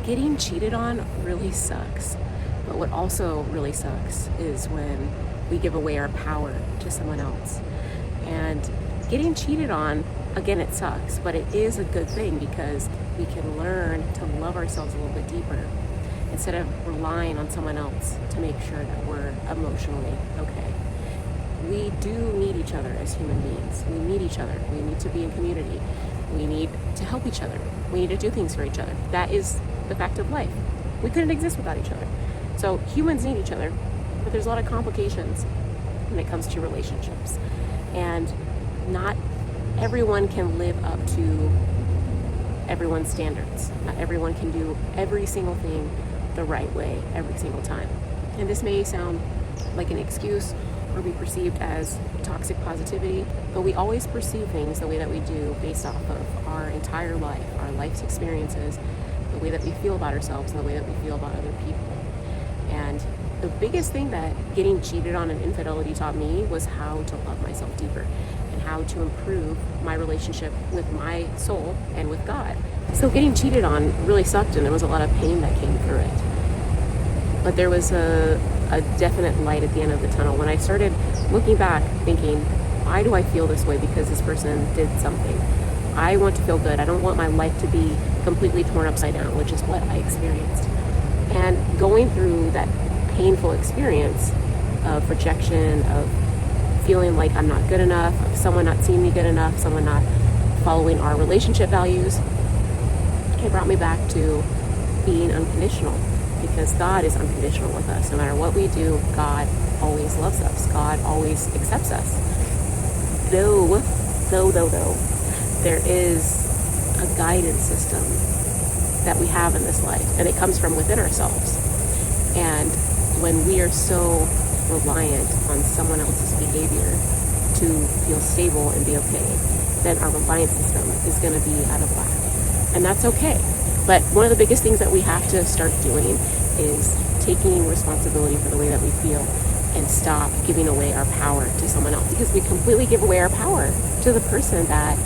Getting cheated on really sucks. But what also really sucks is when we give away our power to someone else. And getting cheated on, again, it sucks, but it is a good thing because we can learn to love ourselves a little bit deeper instead of relying on someone else to make sure that we're emotionally okay. We do need each other as human beings. We need each other. We need to be in community. We need to help each other. We need to do things for each other. That is the fact of life. We couldn't exist without each other. So humans need each other, but there's a lot of complications when it comes to relationships. And not everyone can live up to everyone's standards. Not everyone can do every single thing the right way every single time. And this may sound like an excuse or be perceived as toxic positivity, but we always perceive things the way that we do based off of our entire life, our life's experiences, the way that we feel about ourselves and the way that we feel about other people. And the biggest thing that getting cheated on and infidelity taught me was how to love myself deeper and how to improve my relationship with my soul and with God. So getting cheated on really sucked, and there was a lot of pain that came through it. But there was a definite light at the end of the tunnel when I started looking back thinking, why do I feel this way? Because this person did something. I want to feel good. I don't want my life to be completely torn upside down, which is what I experienced. And going through that painful experience of rejection, of feeling like I'm not good enough, of someone not seeing me good enough, someone not following our relationship values, it brought me back to being unconditional, because God is unconditional with us. No matter what we do, God always loves us. God always accepts us. Though, there is a guidance system that we have in this life, and it comes from within ourselves. And when we are so reliant on someone else's behavior to feel stable and be okay, then our reliance system is going to be out of whack. And that's okay. But one of the biggest things that we have to start doing is taking responsibility for the way that we feel and stop giving away our power to someone else, because we completely give away our power to the person that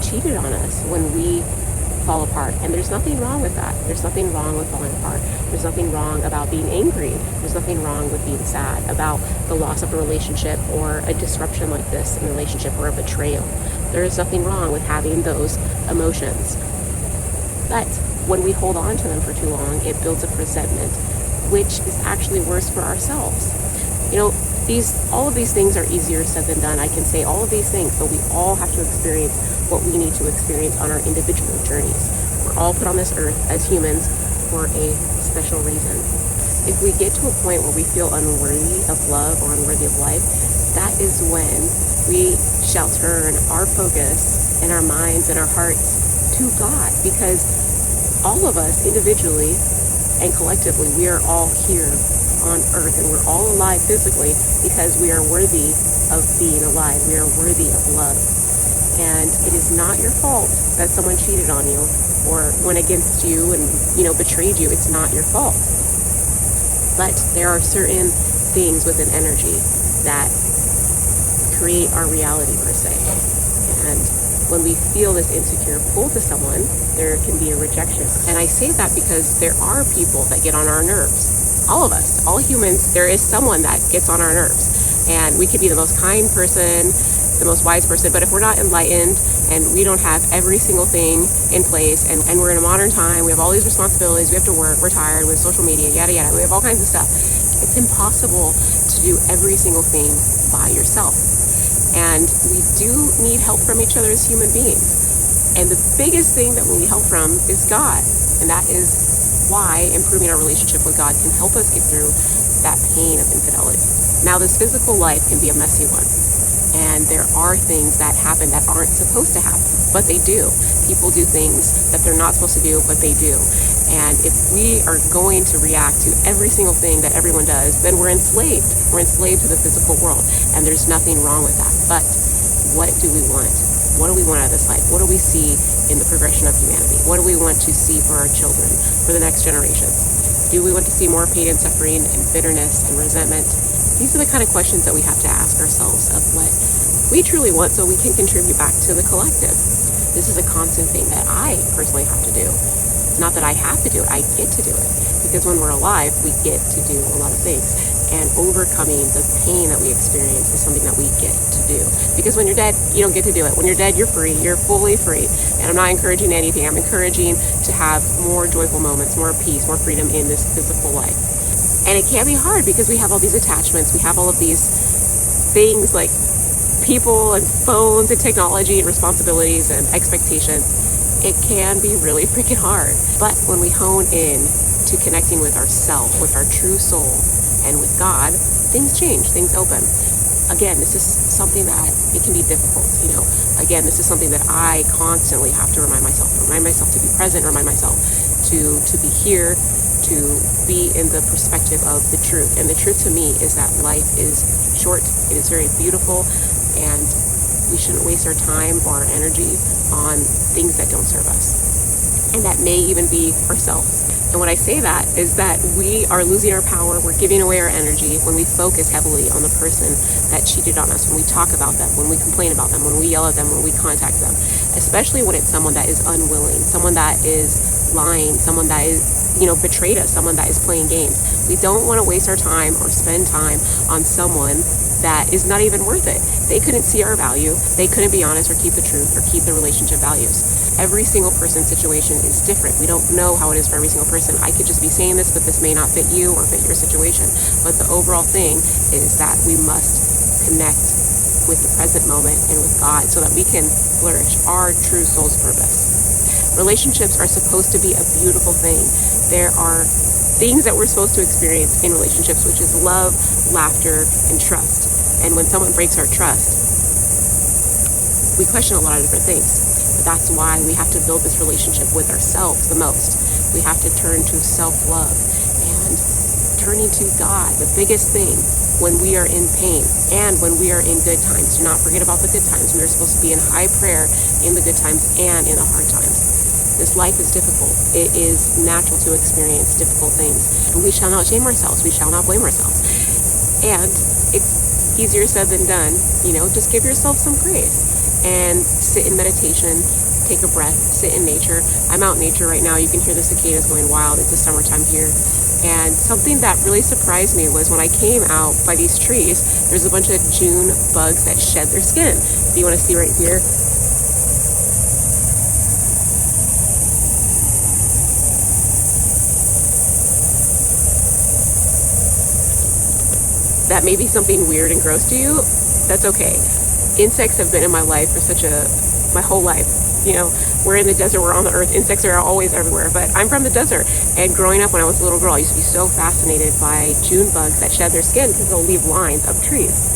cheated on us when we fall apart. And there's nothing wrong with that. There's nothing wrong with falling apart. There's nothing wrong about being angry. There's nothing wrong with being sad about the loss of a relationship or a disruption like this in a relationship or a betrayal. There is nothing wrong with having those emotions. But when we hold on to them for too long, it builds up resentment, which is actually worse for ourselves. You know, all of these things are easier said than done. I can say all of these things, but we all have to experience what we need to experience on our individual journeys. We're all put on this earth as humans for a special reason. If we get to a point where we feel unworthy of love or unworthy of life, that is when we shall turn our focus and our minds and our hearts to God, because all of us individually and collectively, we are all here on earth, and we're all alive physically because we are worthy of being alive. We are worthy of love. And it is not your fault that someone cheated on you or went against you and, betrayed you. It's not your fault. But there are certain things within energy that create our reality, per se. And when we feel this insecure pull to someone, there can be a rejection. And I say that because there are people that get on our nerves. All of us, all humans, there is someone that gets on our nerves. And we could be the most kind person, the most wise person, but if we're not enlightened and we don't have every single thing in place, and we're in a modern time, we have all these responsibilities, we have to work, we're tired with social media, yada yada, we have all kinds of stuff. It's impossible to do every single thing by yourself. And we do need help from each other as human beings. And the biggest thing that we need help from is God. And that is why improving our relationship with God can help us get through that pain of infidelity. Now, this physical life can be a messy one. And there are things that happen that aren't supposed to happen, but they do. People do things that they're not supposed to do, but they do. And if we are going to react to every single thing that everyone does, then we're enslaved. We're enslaved to the physical world, and there's nothing wrong with that. But what do we want? What do we want out of this life? What do we see in the progression of humanity? What do we want to see for our children, for the next generations? Do we want to see more pain and suffering and bitterness and resentment? These are the kind of questions that we have to ask ourselves of what we truly want, so we can contribute back to the collective. This is a constant thing that I personally have to do. Not that I have to do it, I get to do it. Because when we're alive, we get to do a lot of things. And overcoming the pain that we experience is something that we get to do. Because when you're dead, you don't get to do it. When you're dead, you're free. You're fully free. And I'm not encouraging anything. I'm encouraging to have more joyful moments, more peace, more freedom in this physical life. And it can be hard because we have all these attachments. We have all of these things like people and phones and technology and responsibilities and expectations. It can be really freaking hard. But when we hone in to connecting with ourself, with our true soul, and with God, things change, things open. Again, this is something that it can be difficult, Again, this is something that I constantly have to remind myself to be present, remind myself to be here, to be in the perspective of the truth. And the truth to me is that life is short, it is very beautiful, and we shouldn't waste our time or our energy on things that don't serve us. And that may even be ourselves. And when I say that is that we are losing our power, we're giving away our energy when we focus heavily on the person that cheated on us, when we talk about them, when we complain about them, when we yell at them, when we contact them, especially when it's someone that is unwilling, someone that is lying, someone that is, betrayed us, someone that is playing games. We don't want to waste our time or spend time on someone that is not even worth it. They couldn't see our value. They couldn't be honest or keep the truth or keep the relationship values. Every single person's situation is different. We don't know how it is for every single person. I could just be saying this, but this may not fit you or fit your situation. But the overall thing is that we must connect with the present moment and with God so that we can flourish our true soul's purpose. Relationships are supposed to be a beautiful thing. There are things that we're supposed to experience in relationships, which is love, laughter, and trust. And when someone breaks our trust, we question a lot of different things. But that's why we have to build this relationship with ourselves the most. We have to turn to self-love and turning to God, the biggest thing when we are in pain and when we are in good times. Do not forget about the good times. We are supposed to be in high prayer in the good times and in the hard times. This life is difficult. It is natural to experience difficult things. And we shall not shame ourselves. We shall not blame ourselves. And it's easier said than done. Just give yourself some grace and sit in meditation, take a breath, sit in nature. I'm out in nature right now. You can hear the cicadas going wild. It's the summertime here. And something that really surprised me was when I came out by these trees, there's a bunch of June bugs that shed their skin. If you want to see right here, that may be something weird and gross to you. That's okay. Insects have been in my life for my whole life. We're in the desert, we're on the earth. Insects are always everywhere, but I'm from the desert. And growing up when I was a little girl, I used to be so fascinated by June bugs that shed their skin because they'll leave lines of trees.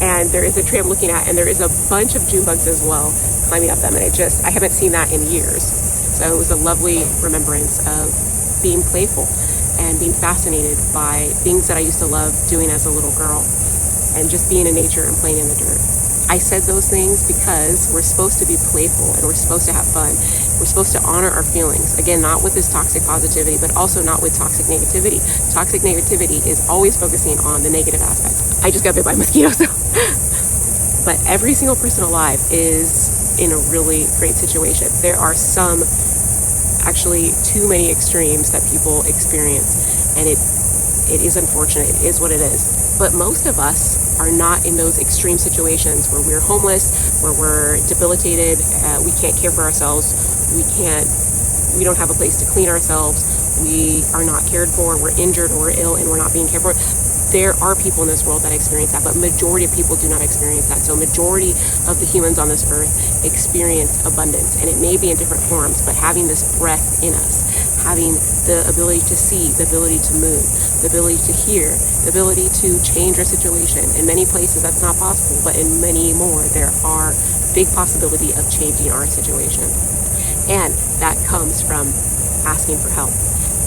And there is a tree I'm looking at, and there is a bunch of June bugs as well climbing up them. And I haven't seen that in years. So it was a lovely remembrance of being playful and being fascinated by things that I used to love doing as a little girl and just being in nature and playing in the dirt. I said those things because we're supposed to be playful and we're supposed to have fun. We're supposed to honor our feelings. Again, not with this toxic positivity, but also not with toxic negativity. Toxic negativity is always focusing on the negative aspects. I just got bit by a mosquito, so. But every single person alive is in a really great situation. There are some, actually too many extremes that people experience, and it is unfortunate. It is what it is. But most of us are not in those extreme situations where we're homeless, where we're debilitated, we can't care for ourselves, we don't have a place to clean ourselves, we are not cared for, we're injured or we're ill and we're not being cared for. There are people in this world that experience that, but majority of people do not experience that. So majority of the humans on this earth experience abundance, and it may be in different forms, but having this breath in us, having the ability to see, the ability to move, the ability to hear, the ability to change our situation. In many places that's not possible, but in many more there are big possibility of changing our situation. And that comes from asking for help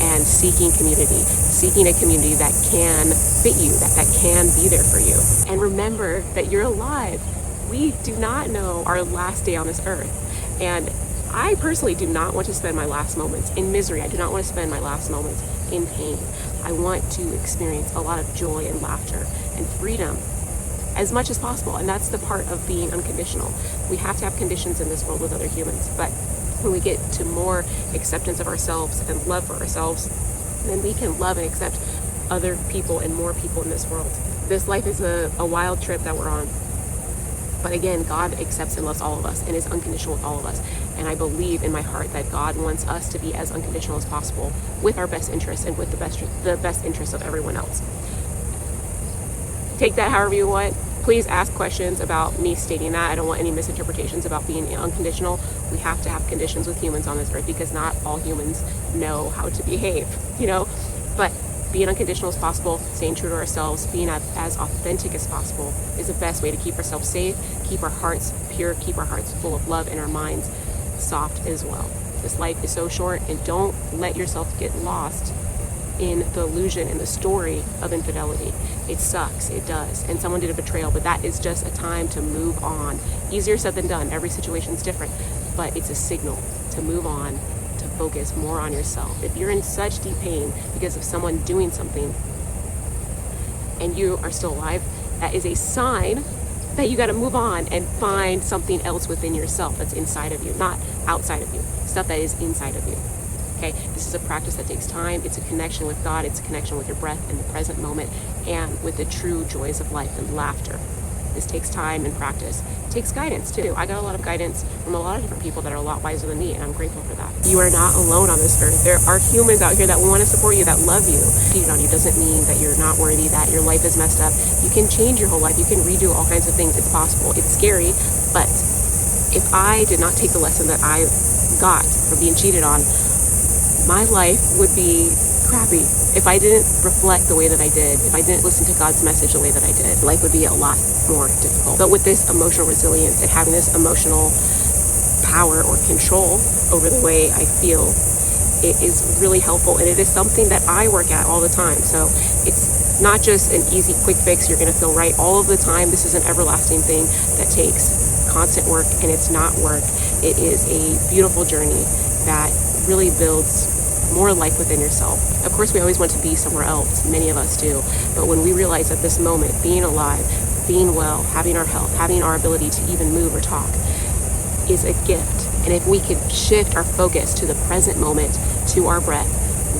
and seeking community, seeking a community that can fit you, that can be there for you. And remember that you're alive. We do not know our last day on this earth. And I personally do not want to spend my last moments in misery. I do not want to spend my last moments in pain. I want to experience a lot of joy and laughter and freedom as much as possible. And that's the part of being unconditional. We have to have conditions in this world with other humans, but when we get to more acceptance of ourselves and love for ourselves, then we can love and accept other people and more people in this world. This life is a wild trip that we're on. But again, God accepts and loves all of us and is unconditional with all of us. And I believe in my heart that God wants us to be as unconditional as possible with our best interests and with the best interests of everyone else. Take that however you want. Please ask questions about me stating that. I don't want any misinterpretations about being unconditional. We have to have conditions with humans on this earth because not all humans know how to behave, But being unconditional as possible, staying true to ourselves, being as authentic as possible is the best way to keep ourselves safe, keep our hearts pure, keep our hearts full of love, and our minds soft as well. This life is so short, and don't let yourself get lost in the illusion and the story of infidelity. It sucks, it does, and someone did a betrayal, but that is just a time to move on. Easier said than done. Every situation's different, but it's a signal to move on, to focus more on yourself. If you're in such deep pain because of someone doing something and you are still alive, that is a sign that you got to move on and find something else within yourself that's inside of you, not outside of you, stuff that is inside of you. Okay, this is a practice that takes time. It's a connection with God. It's a connection with your breath in the present moment and with the true joys of life and laughter. This takes time and practice. It takes guidance too. I got a lot of guidance from a lot of different people that are a lot wiser than me, and I'm grateful for that. You are not alone on this earth. There are humans out here that want to support you, that love you. Cheating on you doesn't mean that you're not worthy, that your life is messed up. You can change your whole life. You can redo all kinds of things. It's possible. It's scary, but if I did not take the lesson that I got from being cheated on, my life would be crappy. If I didn't reflect the way that I did, if I didn't listen to God's message the way that I did, life would be a lot more difficult. But with this emotional resilience and having this emotional power or control over the way I feel, it is really helpful, and it is something that I work at all the time. So it's not just an easy quick fix, you're going to feel right all of the time. This is an everlasting thing that takes constant work, and it's not work. It is a beautiful journey that really builds more life within yourself. Of course, we always want to be somewhere else. Many of us do. But when we realize at this moment, being alive, being well, having our health, having our ability to even move or talk is a gift. And if we could shift our focus to the present moment, to our breath,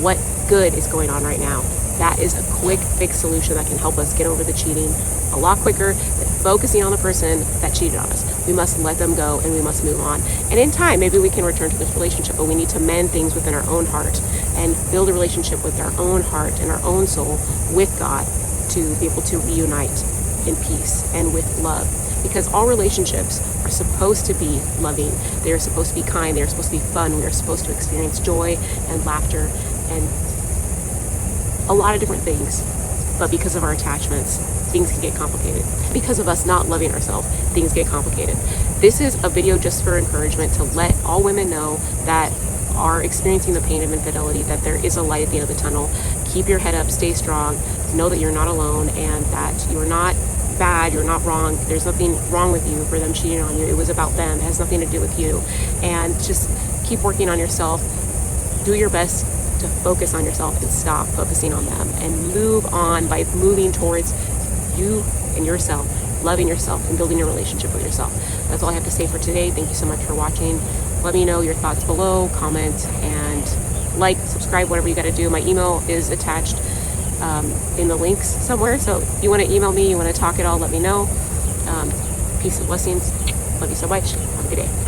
what good is going on right now? That is a quick fix solution that can help us get over the cheating a lot quicker than focusing on the person that cheated on us. We must let them go and we must move on. And in time, maybe we can return to this relationship, but we need to mend things within our own heart and build a relationship with our own heart and our own soul with God to be able to reunite in peace and with love. Because all relationships are supposed to be loving. They are supposed to be kind. They are supposed to be fun. We are supposed to experience joy and laughter and a lot of different things. But because of our attachments, things can get complicated. Because of us not loving ourselves, things get complicated. This is a video just for encouragement to let all women know that are experiencing the pain of infidelity, that there is a light at the end of the tunnel. Keep your head up, stay strong, know that you're not alone and that you're not bad, you're not wrong. There's nothing wrong with you for them cheating on you. It was about them. It has nothing to do with you. And just keep working on yourself. Do your best to focus on yourself and stop focusing on them and move on by moving towards you and yourself, loving yourself and building a relationship with yourself. That's all I have to say for today. Thank you so much for watching. Let me know your thoughts below, comment, and like, subscribe, whatever you got to do. My email is attached in the links somewhere. So if you want to email me, you want to talk it all, let me know. Peace and blessings. Love you so much. Have a good day.